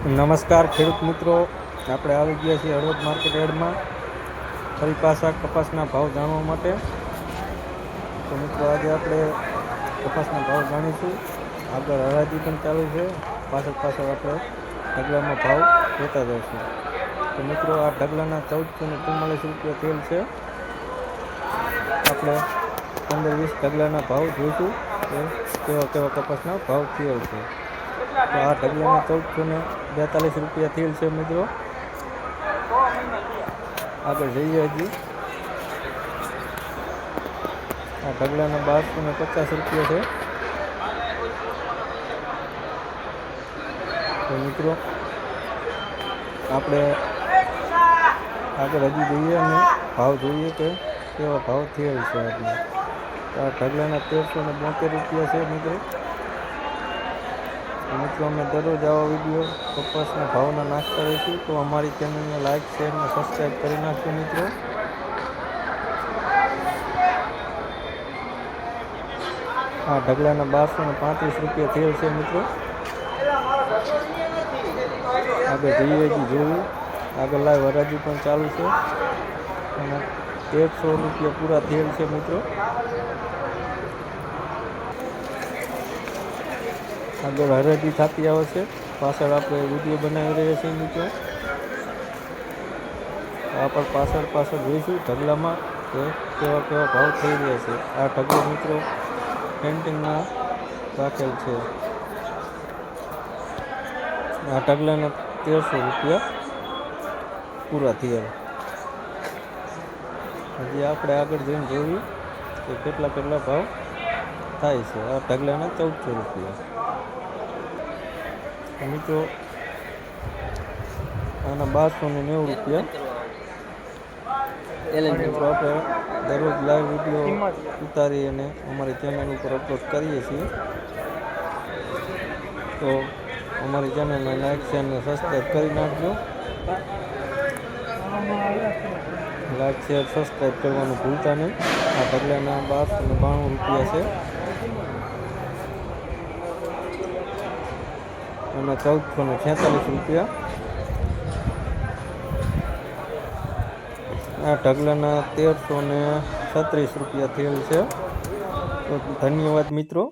નમસ્કાર ખેડૂત મિત્રો, આપણે આવી ગયા છીએ હળવદ માર્કેટ યાર્ડમાં ફરી પાછા કપાસના ભાવ જાણવા માટે. તો મિત્રો આજે આપણે કપાસના ભાવ જાણીશું. આગળ હરાજી પણ ચાલુ છે, પાછળ આપણે ઢગલામાં ભાવ જોતા જઈશું. તો મિત્રો આ ઢગલાના 1444 રૂપિયા થયેલ છે. આપણે 15-20 ઢગલાના ભાવ જોઈશું કે કેવા કપાસના ભાવ થયેલ છે. તો આ ઢગલાના 1442 રૂપિયા થયેલ છે મિત્રો. આગળ જઈએ હજી. આ ઢગલાના 1250 રૂપિયા છે. તો મિત્રો આપણે આગળ હજી જઈએ અને ભાવ જોઈએ કે કેવા ભાવ થયેલ છે. આપણે આ ઢગલાના 1372 રૂપિયા છે મિત્રો. મિત્રો અમે દરરોજ આવા વિડીયો કપાસના ભાવના નાખતા રહીશું, તો અમારી ચેનલને લાઇક, શેર અને સબસ્ક્રાઈબ કરી નાખજો મિત્રો. આ ઢગલાના 1235 રૂપિયા થયેલ છે મિત્રો. આગળ જઈએ હજી જોયું. આગળ લાઈવ હરાજી પણ ચાલુ છે અને 1300 રૂપિયા પૂરા થયેલ છે મિત્રો. આગળ હરાજી થતી આવે છે, પાછળ આપણે વિડીયો બનાવી રહ્યા છીએ મિત્રો. આપણે પાછળ જોઈશું ઢગલામાં કે કેવા ભાવ થઈ રહ્યા છે. આ ઢગલો મિત્રો પેન્ટિંગમાં રાખેલ છે. આ ઢગલાના 1300 રૂપિયા પૂરા થયા. હજી આપણે આગળ જઈને જોયું કે કેટલા ભાવ થાય છે. આ ઢગલાના 1400 રૂપિયા. મિત્રો આના 1290 રૂપિયા. મિત્રો આપણે દરરોજ લાઈવ વિડીયો ઉતારી અને અમારી ચેનલ ઉપર અપલોડ કરીએ છીએ. તો અમારી ચેનલને લાઈક, શેર અને સબસ્ક્રાઈબ કરી નાખજો. લાઈક, શેર, સબસ્ક્રાઈબ કરવાનું ભૂલતા નહીં. આ ઢગલાના 1292 રૂપિયા છે અને 1446 રૂપિયા. આ ઢગલાના 1336 રૂપિયા થયેલ છે. તો ધન્યવાદ મિત્રો.